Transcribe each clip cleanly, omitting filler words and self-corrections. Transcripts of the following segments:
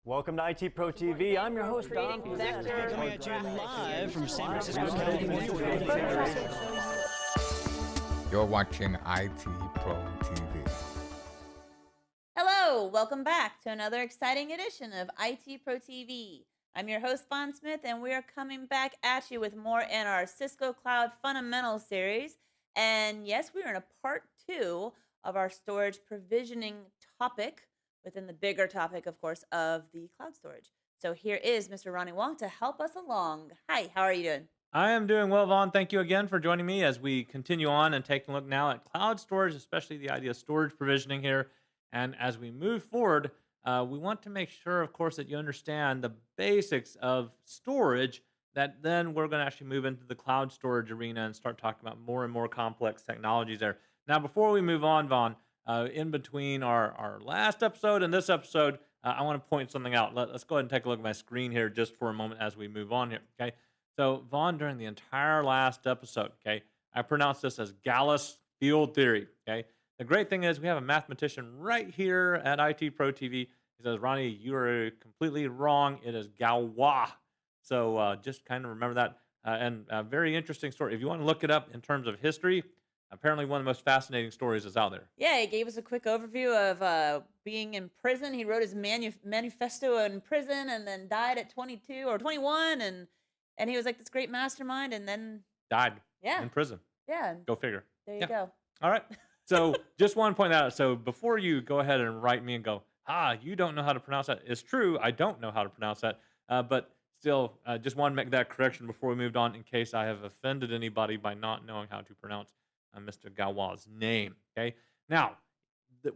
Welcome to IT Pro TV. I'm your host, Don. Coming at you live from San Francisco, California. You're watching IT Pro TV. Hello, welcome back to another exciting edition of IT Pro TV. I'm your host, Vaughn Smith, and we are coming back at you with more in our Cisco Cloud Fundamentals series. And yes, we are in a part 2 of our storage provisioning topic within the bigger topic, of course, of the cloud storage. So here is Mr. Ronnie Wong to help us along. Hi, how are you doing? I am doing well, Vaughn. Thank you again for joining me as we continue on and take a look now at cloud storage, especially the idea of storage provisioning here. And as we move forward, we want to make sure, of course, that you understand the basics of storage, that then we're going to actually move into the cloud storage arena and start talking about more and more complex technologies there. Now, before we move on, Vaughn, in between our last episode and this episode, I want to point something out. Let's go ahead and take a look at my screen here just for a moment as we move on here, okay? So, Vaughn, during the entire last episode, okay, I pronounced this as Gallus field theory, okay? The great thing is we have a mathematician right here at IT Pro TV. He says, Ronnie, you are completely wrong. It is Galois. So just kind of remember that. And a very interesting story. If you want to look it up in terms of history, apparently one of the most fascinating stories is out there. Yeah, he gave us a quick overview of being in prison. He wrote his manifesto in prison and then died at 22 or 21. And he was like this great mastermind and then died yeah. in prison. Yeah. Go figure. There you go. All right. So just want to point that out. So before you go ahead and write me and go, you don't know how to pronounce that. It's true. I don't know how to pronounce that. But still, just want to make that correction before we moved on in case I have offended anybody by not knowing how to pronounce Mr. Galois' name. Okay. Now,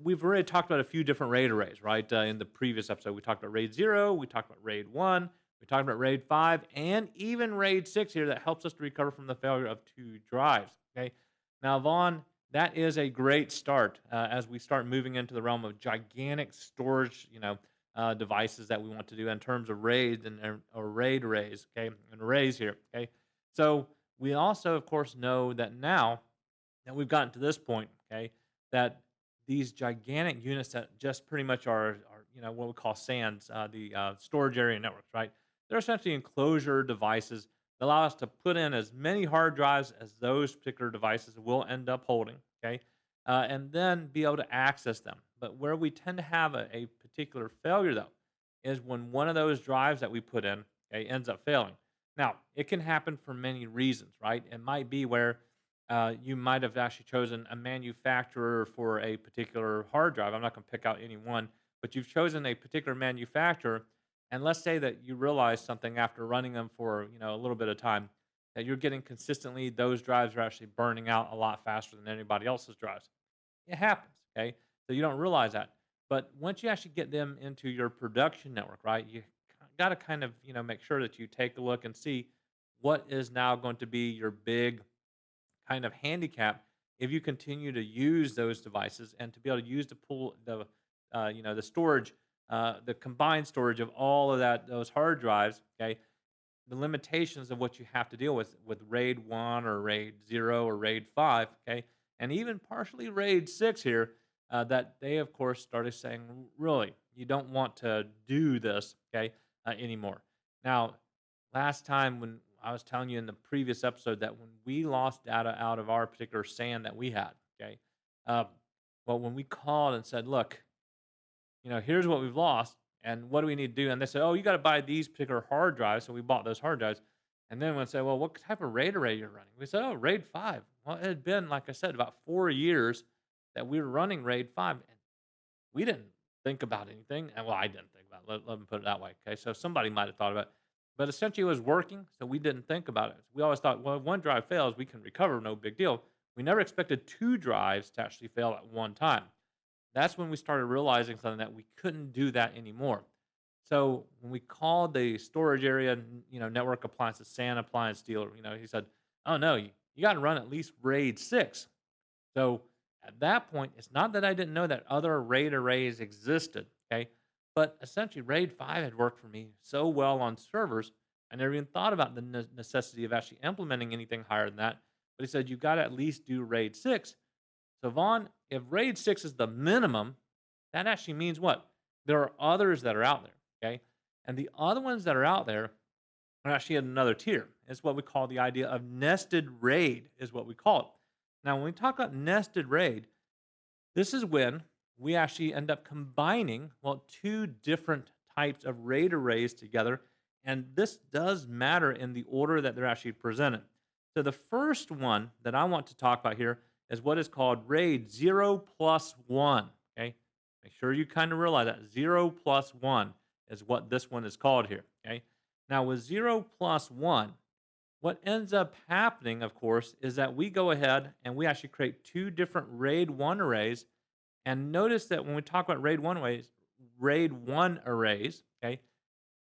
we've already talked about a few different RAID arrays, right? In the previous episode, we talked about RAID 0, we talked about RAID 1, we talked about RAID 5, and even RAID 6 here that helps us to recover from the failure of 2 drives. Okay. Now, Vaughn, that is a great start as we start moving into the realm of gigantic storage, devices that we want to do in terms of RAID or RAID arrays, okay, and arrays here, okay. So we also, of course, know that now that we've gotten to this point, okay, that these gigantic units that just pretty much are what we call SANs, the storage area networks, right? They're essentially enclosure devices that allow us to put in as many hard drives as those particular devices will end up holding, okay, and then be able to access them. But where we tend to have a particular failure, though, is when one of those drives that we put in, okay, ends up failing. Now, it can happen for many reasons, right? It might be where you might have actually chosen a manufacturer for a particular hard drive. I'm not going to pick out any one, but you've chosen a particular manufacturer. And let's say that you realize something after running them for a little bit of time, that you're getting consistently those drives are actually burning out a lot faster than anybody else's drives. It happens, okay? So you don't realize that. But once you actually get them into your production network, right, you got to kind of make sure that you take a look and see what is now going to be your big kind of handicap if you continue to use those devices and to be able to use the pool the the storage, the combined storage of all of those hard drives, okay, the limitations of what you have to deal with RAID 1 or RAID 0 or RAID 5, okay, and even partially RAID 6 here, that they, of course, started saying, really, you don't want to do this, okay, anymore. Now, last time when I was telling you in the previous episode that when we lost data out of our particular SAN that we had, okay, well, when we called and said, look, here's what we've lost, and what do we need to do? And they said, oh, you got to buy these particular hard drives. So we bought those hard drives. And then when I said, well, what type of RAID array you're running? We said, oh, RAID 5. Well, it had been, like I said, about 4 years that we were running RAID 5. And we didn't think about anything. And well, I didn't think about it. Let me put it that way. Okay. So somebody might have thought about it. But essentially it was working, so we didn't think about it. We always thought, well, if one drive fails, we can recover, no big deal. We never expected 2 drives to actually fail at one time. That's when we started realizing something that we couldn't do that anymore. So when we called the storage area, network appliances, SAN appliance dealer, he said, oh no, you got to run at least RAID 6. So at that point, it's not that I didn't know that other RAID arrays existed, okay? But essentially RAID 5 had worked for me so well on servers, I never even thought about the necessity of actually implementing anything higher than that. But he said, you got to at least do RAID 6. So Vaughn, if RAID 6 is the minimum, that actually means what? There are others that are out there. okay? And the other ones that are out there are actually at another tier. It's what we call the idea of nested RAID is what we call it. Now, when we talk about nested RAID, this is when we actually end up combining, well, two different types of RAID arrays together. And this does matter in the order that they're actually presented. So the first one that I want to talk about here is what is called RAID 0 plus 1. Okay, make sure you kind of realize that 0 plus 1 is what this one is called here. Okay, now with 0 plus 1, what ends up happening, of course, is that we go ahead and we actually create two different RAID 1 arrays. And notice that when we talk about RAID 1 arrays, okay,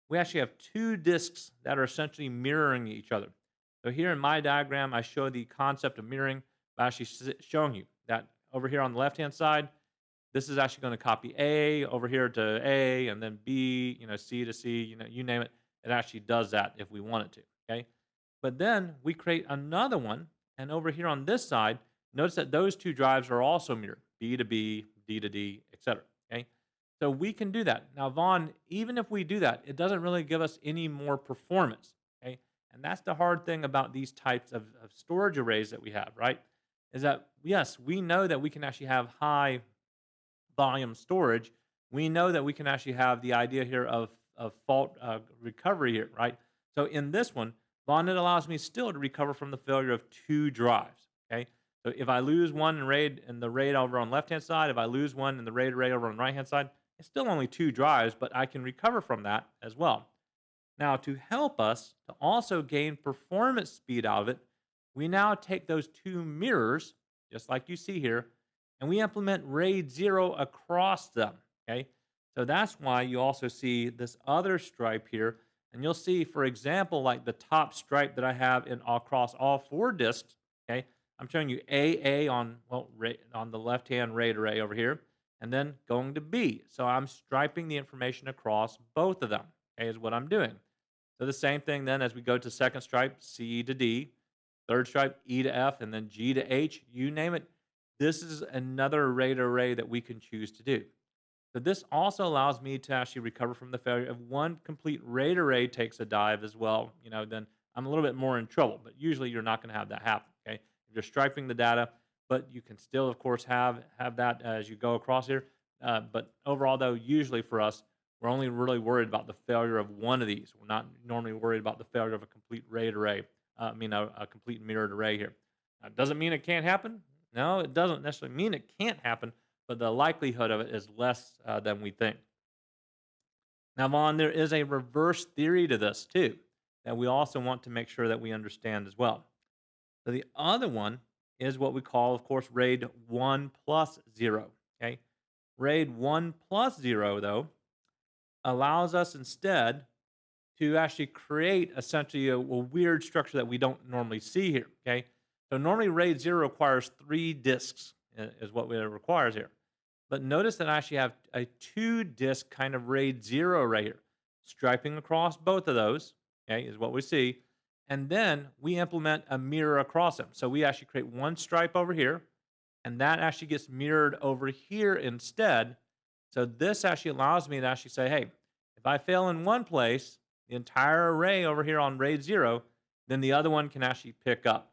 we actually have two disks that are essentially mirroring each other. So here in my diagram, I show the concept of mirroring by actually showing you that over here on the left-hand side, this is actually going to copy A over here to A, and then B, C to C, you name it. It actually does that if we want it to, okay? But then we create another one, and over here on this side, notice that those two drives are also mirrored, B to B, D to D, etc. Okay, so we can do that. Now, Vaughn, even if we do that, it doesn't really give us any more performance. Okay, and that's the hard thing about these types of storage arrays that we have, right? Is that yes, we know that we can actually have high volume storage. We know that we can actually have the idea here of fault recovery here, right? So in this one, Vaughn, it allows me still to recover from the failure of two drives. Okay, so if I lose one in the RAID over on the left-hand side, if I lose one in the RAID array over on the right-hand side, it's still only two drives, but I can recover from that as well. Now, to help us to also gain performance speed out of it, we now take those two mirrors, just like you see here, and we implement RAID 0 across them. Okay, so that's why you also see this other stripe here. And you'll see, for example, like the top stripe that I have across all four disks. Okay, I'm showing you AA on on the left-hand RAID array over here, and then going to B. So I'm striping the information across both of them. Okay, is what I'm doing. So the same thing then as we go to second stripe, C to D, third stripe, E to F, and then G to H. You name it. This is another RAID array that we can choose to do. So this also allows me to actually recover from the failure if one complete RAID array takes a dive as well. Then I'm a little bit more in trouble. But usually you're not going to have that happen. Okay, you're striping the data, but you can still, of course, have that as you go across here. But overall, though, usually for us, we're only really worried about the failure of one of these. We're not normally worried about the failure of a complete RAID array. A complete mirrored array here. Now, doesn't mean it can't happen. No, it doesn't necessarily mean it can't happen, but the likelihood of it is less than we think. Now, Vaughn, there is a reverse theory to this too that we also want to make sure that we understand as well. So the other one is what we call, of course, RAID 1 plus 0. Okay, RAID 1 plus 0, though, allows us instead to actually create essentially a weird structure that we don't normally see here. Okay, so normally RAID 0 requires 3 disks is what it requires here. But notice that I actually have a 2-disk kind of RAID 0 right here. Striping across both of those, okay, is what we see. And then we implement a mirror across them. So we actually create one stripe over here, and that actually gets mirrored over here instead. So this actually allows me to actually say, hey, if I fail in one place, the entire array over here on RAID 0, then the other one can actually pick up.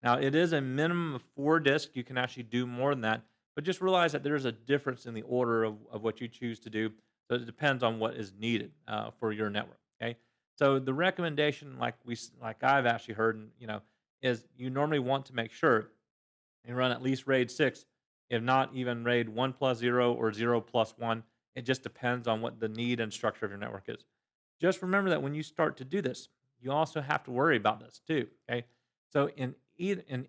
Now, it is a minimum of 4 disks. You can actually do more than that. But just realize that there's a difference in the order of what you choose to do. So it depends on what is needed for your network. Okay. So the recommendation, like I've actually heard, is you normally want to make sure you run at least RAID 6, if not even RAID 1 plus 0 or 0 plus 1. It just depends on what the need and structure of your network is. Just remember that when you start to do this, you also have to worry about this too. Okay. So in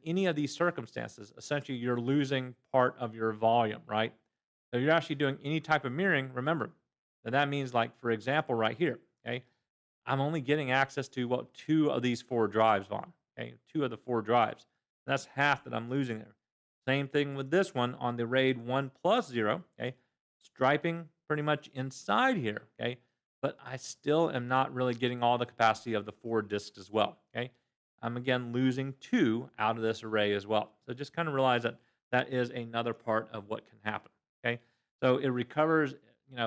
any of these circumstances, essentially you're losing part of your volume, right? So if you're actually doing any type of mirroring, remember that means, like, for example, right here, okay, I'm only getting access to 2 of these 4 drives on, okay, 2 of the 4 drives. That's half that I'm losing there. Same thing with this one on the RAID 1 plus 0, okay, striping pretty much inside here, okay, but I still am not really getting all the capacity of the 4 disks as well, okay. I'm again losing 2 out of this array as well. So just kind of realize that that is another part of what can happen. Okay, so it recovers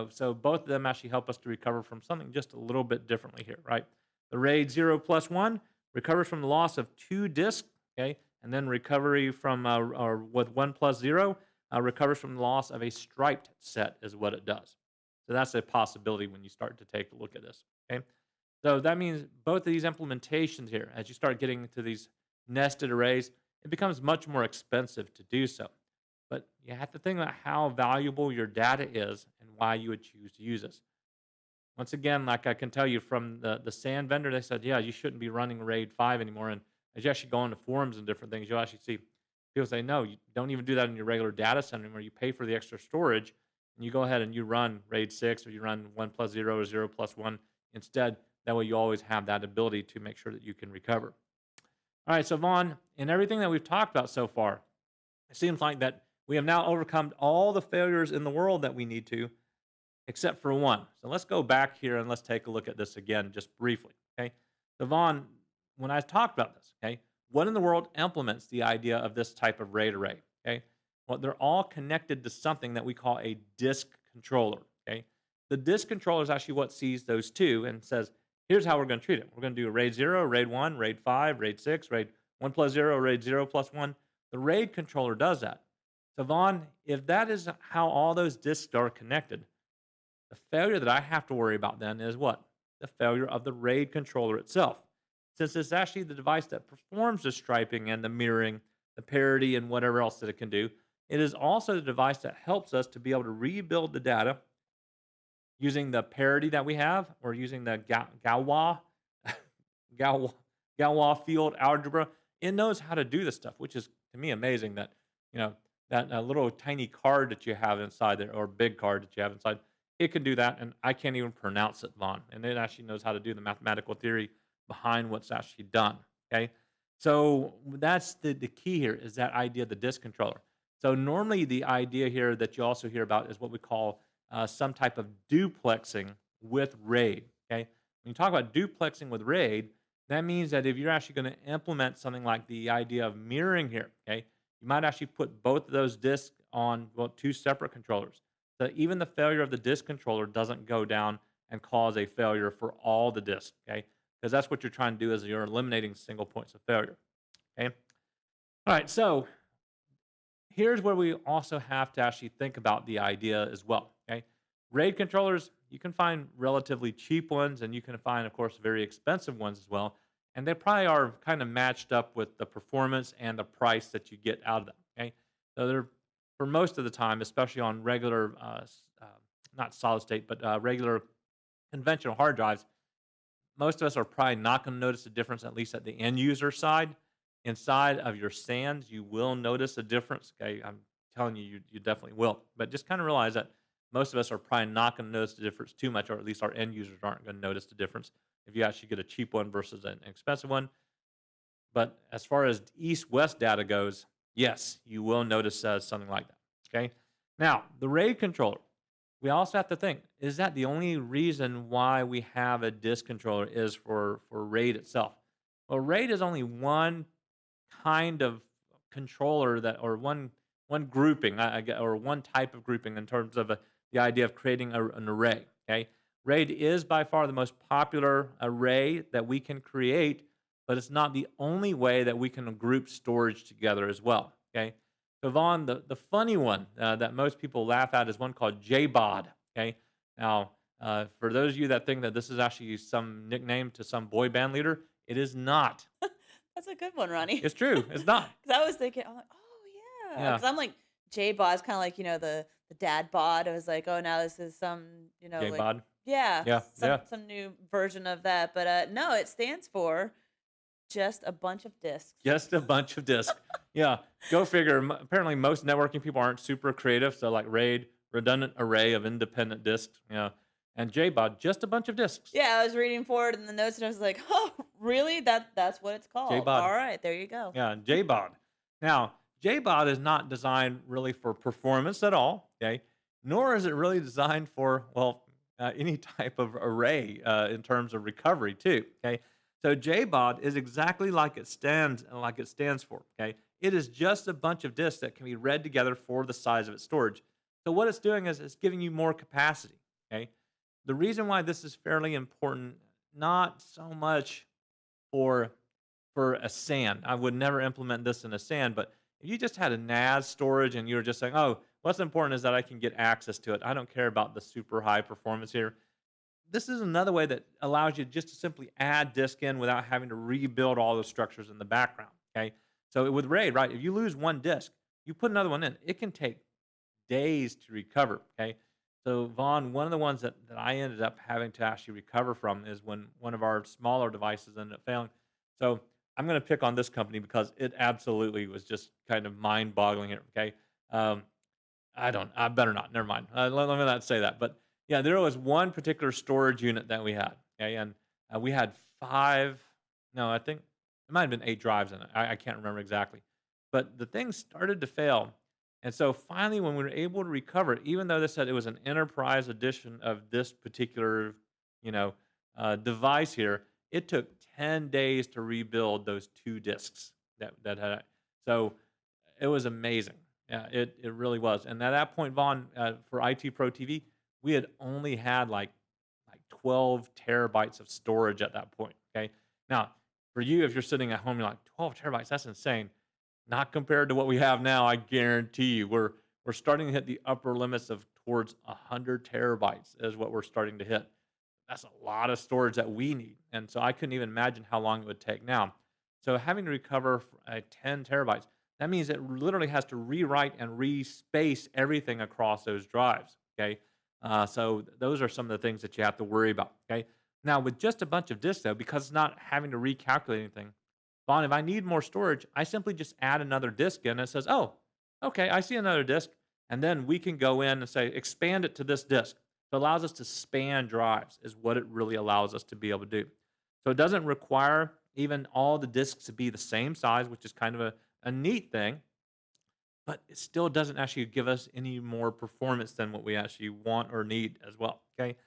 so both of them actually help us to recover from something just a little bit differently here, right? The RAID 0 plus 1 recovers from the loss of 2 disks, okay? And then recovery from, or with 1 plus 0, recovers from the loss of a striped set is what it does. So that's a possibility when you start to take a look at this, okay? So that means both of these implementations here, as you start getting into these nested arrays, it becomes much more expensive to do so. But you have to think about how valuable your data is and why you would choose to use this. Once again, like I can tell you from the SAN vendor, they said, yeah, you shouldn't be running RAID 5 anymore. And as you actually go into forums and different things, you'll actually see people say, no, you don't even do that in your regular data center anymore. You pay for the extra storage, and you go ahead and you run RAID 6 or you run 1 plus 0 or 0 plus 1 instead. That way you always have that ability to make sure that you can recover. All right, so Vaughn, in everything that we've talked about so far, it seems like that we have now overcome all the failures in the world that we need to, except for one. So let's go back here and let's take a look at this again just briefly, okay? So Vaughn, when I talked about this, okay, what in the world implements the idea of this type of RAID array, okay? Well, they're all connected to something that we call a disk controller, okay? The disk controller is actually what sees those two and says, here's how we're going to treat it. We're going to do a RAID 0, RAID 1, RAID 5, RAID 6, RAID 1 plus 0, RAID 0 plus 1. The RAID controller does that. So Vaughn, if that is how all those disks are connected, the failure that I have to worry about then is what? The failure of the RAID controller itself. Since it's actually the device that performs the striping and the mirroring, the parity, and whatever else that it can do, it is also the device that helps us to be able to rebuild the data using the parity that we have, or using the Galois field algebra. It knows how to do this stuff, which is, to me, amazing that, that little tiny card that you have inside there, or big card that you have inside, it can do that, and I can't even pronounce it, Vaughn. And it actually knows how to do the mathematical theory behind what's actually done, okay? So that's the key here, is that idea of the disk controller. So normally the idea here that you also hear about is what we call some type of duplexing with RAID, okay? When you talk about duplexing with RAID, that means that if you're actually going to implement something like the idea of mirroring here, okay, you might actually put both of those disks on, well, 2 separate controllers. So even the failure of the disk controller doesn't go down and cause a failure for all the disks, okay? Because that's what you're trying to do, is you're eliminating single points of failure, okay? All right, so here's where we also have to actually think about the idea as well, okay? RAID controllers, you can find relatively cheap ones, and you can find, of course, very expensive ones as well. And they probably are kind of matched up with the performance and the price that you get out of them, okay? So they're, for most of the time, especially on regular, not solid state, but regular conventional hard drives, most of us are probably not going to notice a difference, at least at the end user side. Inside of your SANs, you will notice a difference, okay? I'm telling you, you definitely will. But just kind of realize that most of us are probably not going to notice the difference too much, or at least our end users aren't going to notice the difference if you actually get a cheap one versus an expensive one. But as far as east-west data goes, yes, you will notice something like that, okay? Now, the RAID controller, we also have to think, is that the only reason why we have a disk controller is for RAID itself? Well, RAID is only one kind of controller that, or one grouping, or one type of grouping in terms of the idea of creating an array, okay? RAID is by far the most popular array that we can create, but it's not the only way that we can group storage together as well, okay? So Vaughn, the funny one that most people laugh at is one called JBOD, okay? Now, for those of you that think that this is actually some nickname to some boy band leader, it is not. That's a good one, Ronnie. It's true. It's not. Because I was thinking, I'm like, oh, yeah. Yeah. Because I'm like, J-bod is kind of like, the dad bod. I was like, oh, now this is some, like, JBOD. yeah, Yeah. some new version of that. But no, it stands for just a bunch of disks. Just a bunch of disks. Yeah. Go figure. Apparently, most networking people aren't super creative. So, like RAID, redundant array of independent disks. Yeah. And JBOD, just a bunch of disks. Yeah, I was reading forward in the notes and I was like, oh, really? That's what it's called. JBOD. All right, there you go. Yeah, JBOD. Now, JBOD is not designed really for performance at all, okay? Nor is it really designed for, well, any type of array in terms of recovery too, okay? So JBOD is exactly like it stands for, okay? It is just a bunch of disks that can be read together for the size of its storage. So what it's doing is it's giving you more capacity. Okay. The reason why this is fairly important, not so much for a SAN. I would never implement this in a SAN, but if you just had a NAS storage and you were just saying, oh, what's important is that I can get access to it. I don't care about the super high performance here. This is another way that allows you just to simply add disk in without having to rebuild all the structures in the background. Okay. So with RAID, right, if you lose one disk, you put another one in, it can take days to recover. Okay. So Vaughn, one of the ones that I ended up having to actually recover from is when one of our smaller devices ended up failing. So I'm going to pick on this company because it absolutely was just kind of mind-boggling here. Okay. Um, I better not. Never mind. Let me not say that. But yeah, there was one particular storage unit that we had. Okay. And we had five, no, I think it might have been 8 drives in it. I can't remember exactly. But the thing started to fail. And so finally, when we were able to recover it, even though they said it was an enterprise edition of this particular, you know, device here, it took 10 days to rebuild those 2 disks that had it. So it was amazing. Yeah, it really was. And at that point, Vaughn, for IT Pro TV, we had only had like 12 terabytes of storage at that point. Okay. Now, for you, if you're sitting at home, you're like 12 terabytes. That's insane. Not compared to what we have now. I guarantee you, we're starting to hit the upper limits of towards 100 terabytes is what we're starting to hit. That's a lot of storage that we need, and so I couldn't even imagine how long it would take now. So having to recover 10 terabytes, that means it literally has to rewrite and respace everything across those drives. Okay, so those are some of the things that you have to worry about. Okay, now with just a bunch of disks though, because it's not having to recalculate anything, Vaughn, if I need more storage, I simply just add another disk in and it says, oh, okay, I see another disk. And then we can go in and say, expand it to this disk. So it allows us to span drives is what it really allows us to be able to do. So it doesn't require even all the disks to be the same size, which is kind of a neat thing, but it still doesn't actually give us any more performance than what we actually want or need as well. Okay.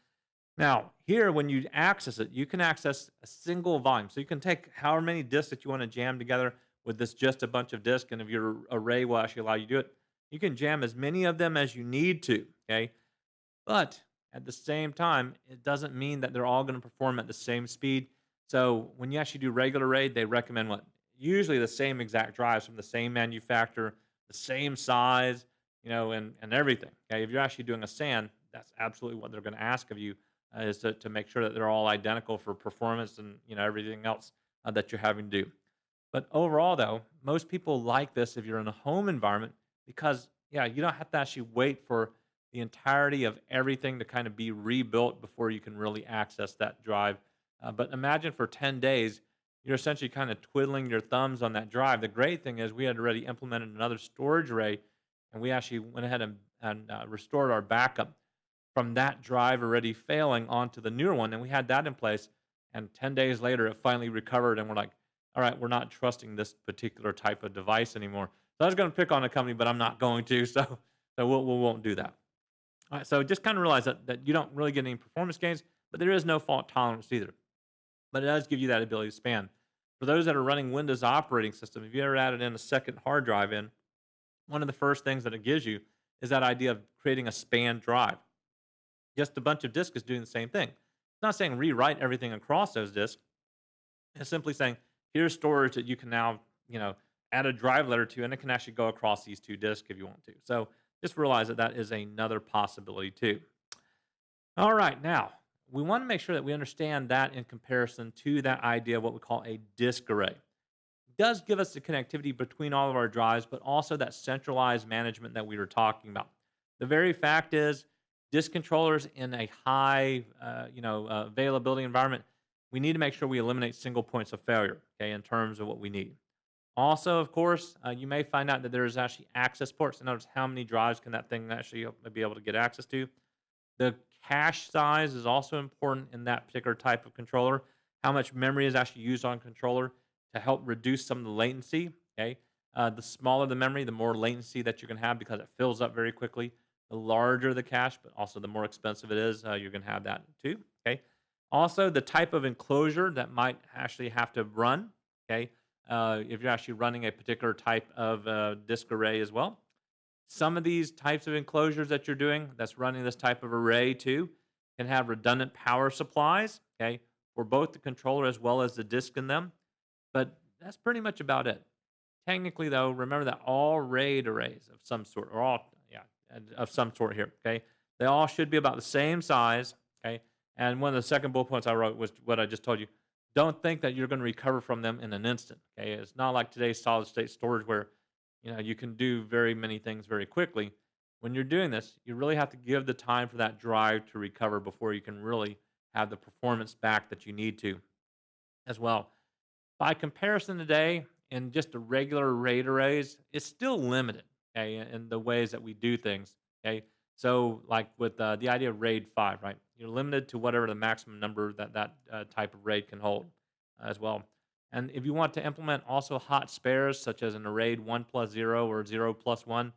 Now, here, when you access it, you can access a single volume. So you can take however many disks that you want to jam together with this just a bunch of disks, and if your array will actually allow you to do it, you can jam as many of them as you need to, okay? But at the same time, it doesn't mean that they're all going to perform at the same speed. So when you actually do regular RAID, they recommend what? Usually the same exact drives from the same manufacturer, the same size, and everything. Okay, if you're actually doing a SAN, that's absolutely what they're going to ask of you is to make sure that they're all identical for performance and everything else that you're having to do. But overall, though, most people like this if you're in a home environment because yeah, you don't have to actually wait for the entirety of everything to kind of be rebuilt before you can really access that drive. But imagine for 10 days, you're essentially kind of twiddling your thumbs on that drive. The great thing is we had already implemented another storage array, and we actually went ahead and restored our backup from that drive already failing onto the newer one. And we had that in place. And 10 days later, it finally recovered. And we're like, all right, we're not trusting this particular type of device anymore. So I was going to pick on a company, but I'm not going to. So we won't do that. All right, so just kind of realize that you don't really get any performance gains, but there is no fault tolerance either. But it does give you that ability to span. For those that are running Windows operating system, if you ever added in a second hard drive in, one of the first things that it gives you is that idea of creating a span drive. Just a bunch of disks is doing the same thing. It's not saying rewrite everything across those disks. It's simply saying, here's storage that you can now, add a drive letter to, and it can actually go across these 2 disks if you want to. So just realize that that is another possibility too. All right, now we want to make sure that we understand that in comparison to that idea of what we call a disk array. It does give us the connectivity between all of our drives, but also that centralized management that we were talking about. The very fact is, disk controllers in a high, availability environment, we need to make sure we eliminate single points of failure, okay, in terms of what we need. Also, of course, you may find out that there's actually access ports. In other words, how many drives can that thing actually be able to get access to? The cache size is also important in that particular type of controller. How much memory is actually used on controller to help reduce some of the latency, okay? The smaller the memory, the more latency that you're going to have because it fills up very quickly. The larger the cache, but also the more expensive it is, you're going to have that too, okay? Also, the type of enclosure that might actually have to run, okay? If you're actually running a particular type of disk array as well. Some of these types of enclosures that you're doing that's running this type of array too can have redundant power supplies, okay, for both the controller as well as the disk in them. But that's pretty much about it. Technically, though, remember that all RAID arrays of some sort, or all, yeah, of some sort here, okay, they all should be about the same size, okay. And one of the second bullet points I wrote was what I just told you. Don't think that you're going to recover from them in an instant, okay. It's not like today's solid state storage where you can do very many things very quickly. When you're doing this, you really have to give the time for that drive to recover before you can really have the performance back that you need to as well. By comparison today, in just the regular RAID arrays, it's still limited, okay, in the ways that we do things, okay. So, like with the idea of RAID 5, right? You're limited to whatever the maximum number that type of RAID can hold as well. And if you want to implement also hot spares, such as an array 1 plus 0 or 0 plus 1,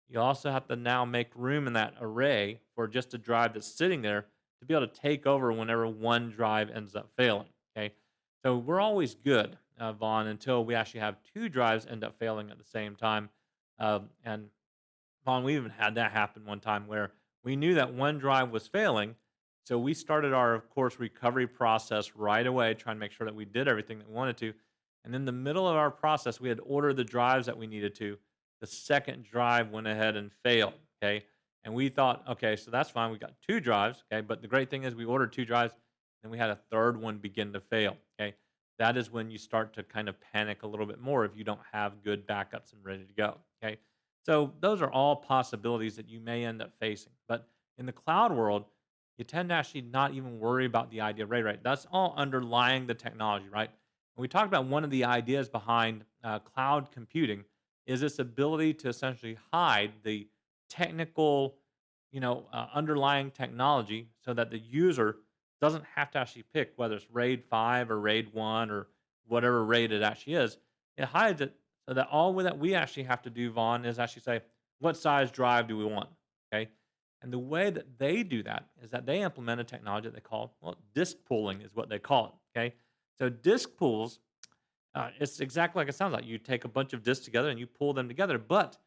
you also have to now make room in that array for just a drive that's sitting there to be able to take over whenever one drive ends up failing. Okay, so we're always good, Vaughn, until we actually have two drives end up failing at the same time. And Vaughn, we even had that happen one time where we knew that one drive was failing, so we started our, of course, recovery process right away, trying to make sure that we did everything that we wanted to. And in the middle of our process, we had ordered the drives that we needed to. The second drive went ahead and failed, okay? And we thought, okay, so that's fine. We got two drives, okay? But the great thing is we ordered two drives, and we had a third one begin to fail, okay? That is when you start to kind of panic a little bit more if you don't have good backups and ready to go, okay? So those are all possibilities that you may end up facing. But in the cloud world, you tend to actually not even worry about the idea of RAID, right? That's all underlying the technology, right? And we talked about one of the ideas behind cloud computing is this ability to essentially hide the technical, underlying technology so that the user doesn't have to actually pick whether it's RAID 5 or RAID 1 or whatever RAID it actually is. It hides it so that all that we actually have to do, Vaughn, is actually say, what size drive do we want, okay? And the way that they do that is that they implement a technology that they call, well, disk pooling is what they call it, okay? So disk pools, it's exactly like it sounds like. You take a bunch of disks together and you pull them together, but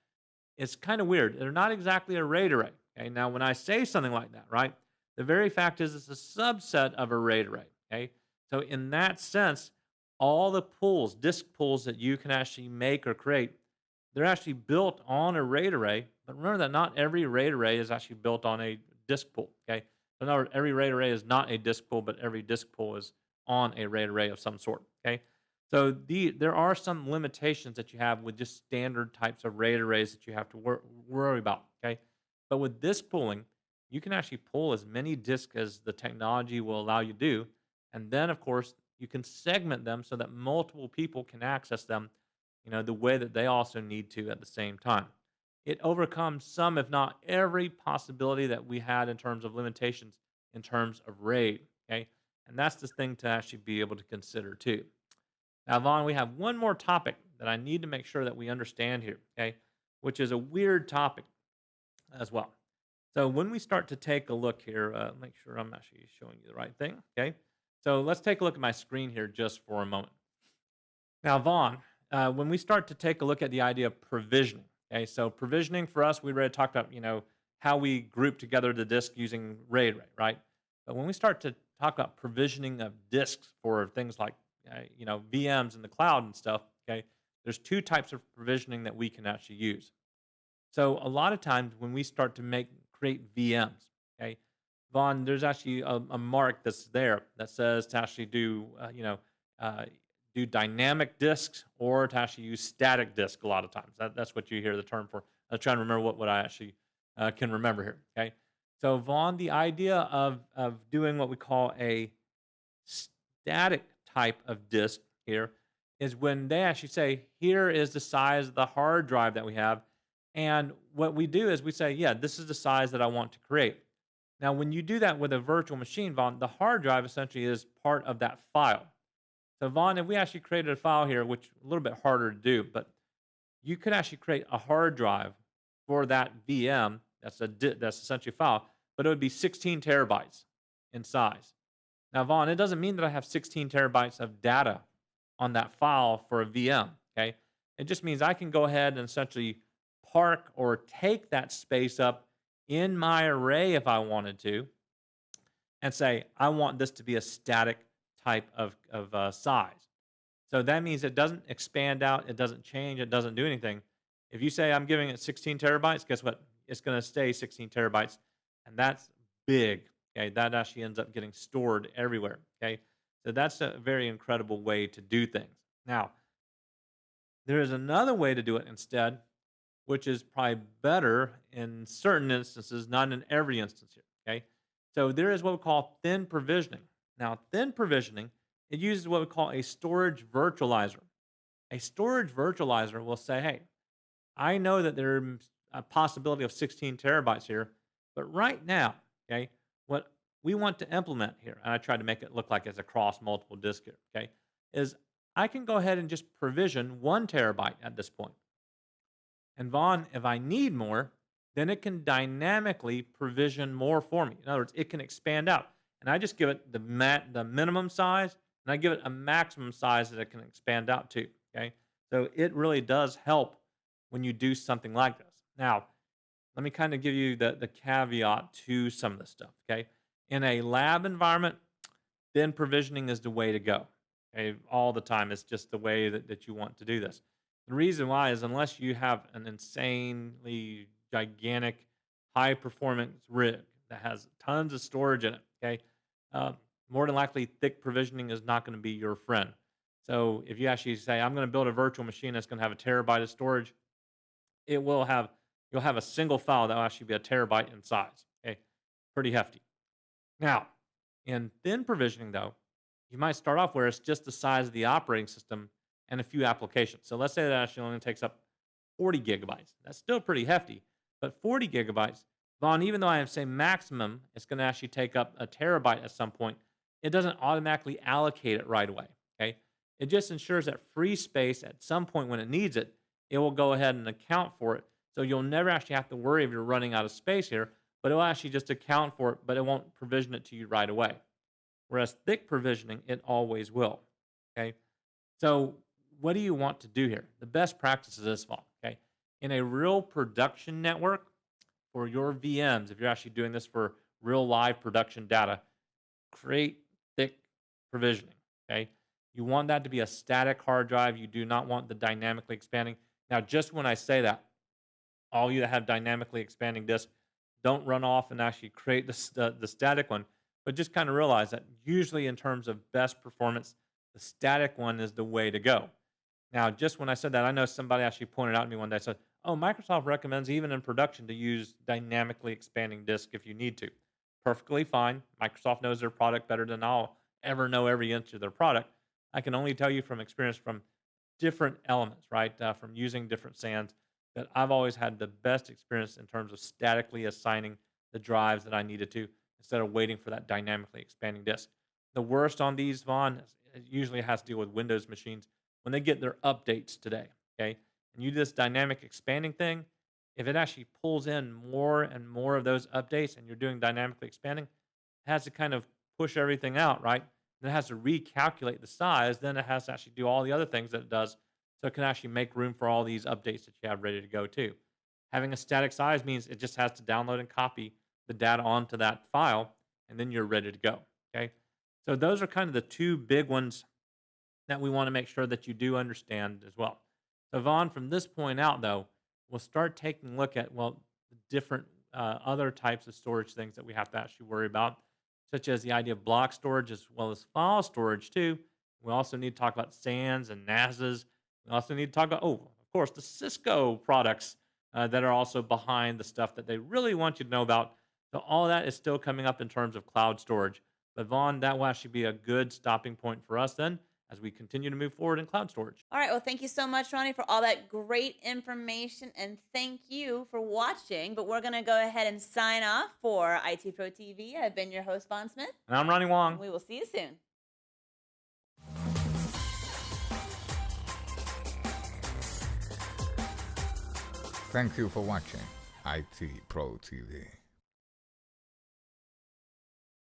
it's kind of weird. They're not exactly a RAID array, okay? Now, when I say something like that, right, the very fact is it's a subset of a RAID array, okay? So in that sense, all the pools, disk pools that you can actually make or create, they're actually built on a RAID array, but remember that not every RAID array is actually built on a disk pool, okay? So in other words, every RAID array is not a disk pool, but every disk pool is on a RAID array of some sort, okay? So there are some limitations that you have with just standard types of RAID arrays that you have to worry about, okay? But with disk pooling, you can actually pull as many disks as the technology will allow you to do, and then, of course, you can segment them so that multiple people can access them the way that they also need to at the same time. It overcomes some, if not every, possibility that we had in terms of limitations in terms of RAID, okay? And that's the thing to actually be able to consider too. Now, Vaughn, we have one more topic that I need to make sure that we understand here, okay? Which is a weird topic as well. So when we start to take a look here, make sure I'm actually showing you the right thing, okay? So let's take a look at my screen here just for a moment. Now, Vaughn, when we start to take a look at the idea of provisioning, okay, so provisioning for us, we already talked about, how we group together the disk using RAID array, right? But when we start to talk about provisioning of disks for things like, VMs in the cloud and stuff, okay, there's two types of provisioning that we can actually use. So a lot of times when we start to create VMs, okay, Vaughn, there's actually a mark that's there that says to actually do, do dynamic disks or to actually use static disk a lot of times. That's what you hear the term for. I'm trying to remember what I actually can remember here, okay? So, Vaughn, the idea of doing what we call a static type of disk here is when they actually say, here is the size of the hard drive that we have. And what we do is we say, yeah, this is the size that I want to create. Now, when you do that with a virtual machine, Vaughn, the hard drive essentially is part of that file. So, Vaughn, if we actually created a file here, which is a little bit harder to do, but you could actually create a hard drive for that VM. That's essentially a file, but it would be 16 terabytes in size. Now, Vaughn, it doesn't mean that I have 16 terabytes of data on that file for a VM, okay? It just means I can go ahead and essentially park or take that space up in my array if I wanted to, and say, I want this to be a static type of size. So that means it doesn't expand out, it doesn't change, it doesn't do anything. If you say I'm giving it 16 terabytes, guess what? It's going to stay 16 terabytes, and that's big. Okay, that actually ends up getting stored everywhere. Okay, so that's a very incredible way to do things. Now, there is another way to do it instead, which is probably better in certain instances, not in every instance here. Okay, so there is what we call thin provisioning. Now, thin provisioning, it uses what we call a storage virtualizer. A storage virtualizer will say, hey, I know that there's a possibility of 16 terabytes here, but right now, okay, what we want to implement here, and I tried to make it look like it's across multiple disks here, okay, is I can go ahead and just provision 1 terabyte at this point. And Vaughn, if I need more, then it can dynamically provision more for me. In other words, it can expand out. And I just give it the minimum size, and I give it a maximum size that it can expand out to, okay? So it really does help when you do something like this. Now, let me kind of give you the caveat to some of this stuff, okay? In a lab environment, then provisioning is the way to go, okay? All the time. It's just the way that you want to do this. The reason why is unless you have an insanely gigantic, high-performance rig that has tons of storage in it, okay? More than likely, thick provisioning is not going to be your friend. So if you actually say, I'm going to build a virtual machine that's going to have a terabyte of storage, you'll have a single file that will actually be a terabyte in size. Okay, pretty hefty. Now, in thin provisioning, though, you might start off where it's just the size of the operating system and a few applications. So let's say that actually only takes up 40 gigabytes. That's still pretty hefty, but 40 gigabytes, Vaughn, even though I say maximum, it's going to actually take up a terabyte at some point, it doesn't automatically allocate it right away. Okay, it just ensures that free space at some point when it needs it, it will go ahead and account for it. So you'll never actually have to worry if you're running out of space here, but it will actually just account for it, but it won't provision it to you right away. Whereas thick provisioning, it always will. Okay, so what do you want to do here? The best practice is this, okay? In a real production network for your VMs, if you're actually doing this for real live production data, create thick provisioning, okay? You want that to be a static hard drive. You do not want the dynamically expanding. Now, just when I say that, all you that have dynamically expanding disks, don't run off and actually create the static one, but just kind of realize that usually in terms of best performance, the static one is the way to go. Now, just when I said that, I know somebody actually pointed out to me one day, said, oh, Microsoft recommends even in production to use dynamically expanding disk if you need to. Perfectly fine. Microsoft knows their product better than I'll ever know every inch of their product. I can only tell you from experience from different elements, right? From using different SANs, that I've always had the best experience in terms of statically assigning the drives that I needed to instead of waiting for that dynamically expanding disk. The worst on these, Vaughn, it usually has to deal with Windows machines when they get their updates today, okay? And you do this dynamic expanding thing, if it actually pulls in more and more of those updates and you're doing dynamically expanding, it has to kind of push everything out, right? Then it has to recalculate the size. Then it has to actually do all the other things that it does so it can actually make room for all these updates that you have ready to go too. Having a static size means it just has to download and copy the data onto that file, and then you're ready to go, okay? So those are kind of the two big ones that we want to make sure that you do understand as well. So Vaughn, from this point out, though, we'll start taking a look at, well, the different other types of storage things that we have to actually worry about, such as the idea of block storage as well as file storage too. We also need to talk about SANs and NASs. We also need to talk about, of course, the Cisco products that are also behind the stuff that they really want you to know about. So all that is still coming up in terms of cloud storage. But Vaughn, that will actually be a good stopping point for us then as we continue to move forward in cloud storage. All right. Well, thank you so much, Ronnie, for all that great information. And thank you for watching. But we're going to go ahead and sign off for IT Pro TV. I've been your host, Vaughn Smith. And I'm Ronnie Wong. We will see you soon. Thank you for watching IT Pro TV.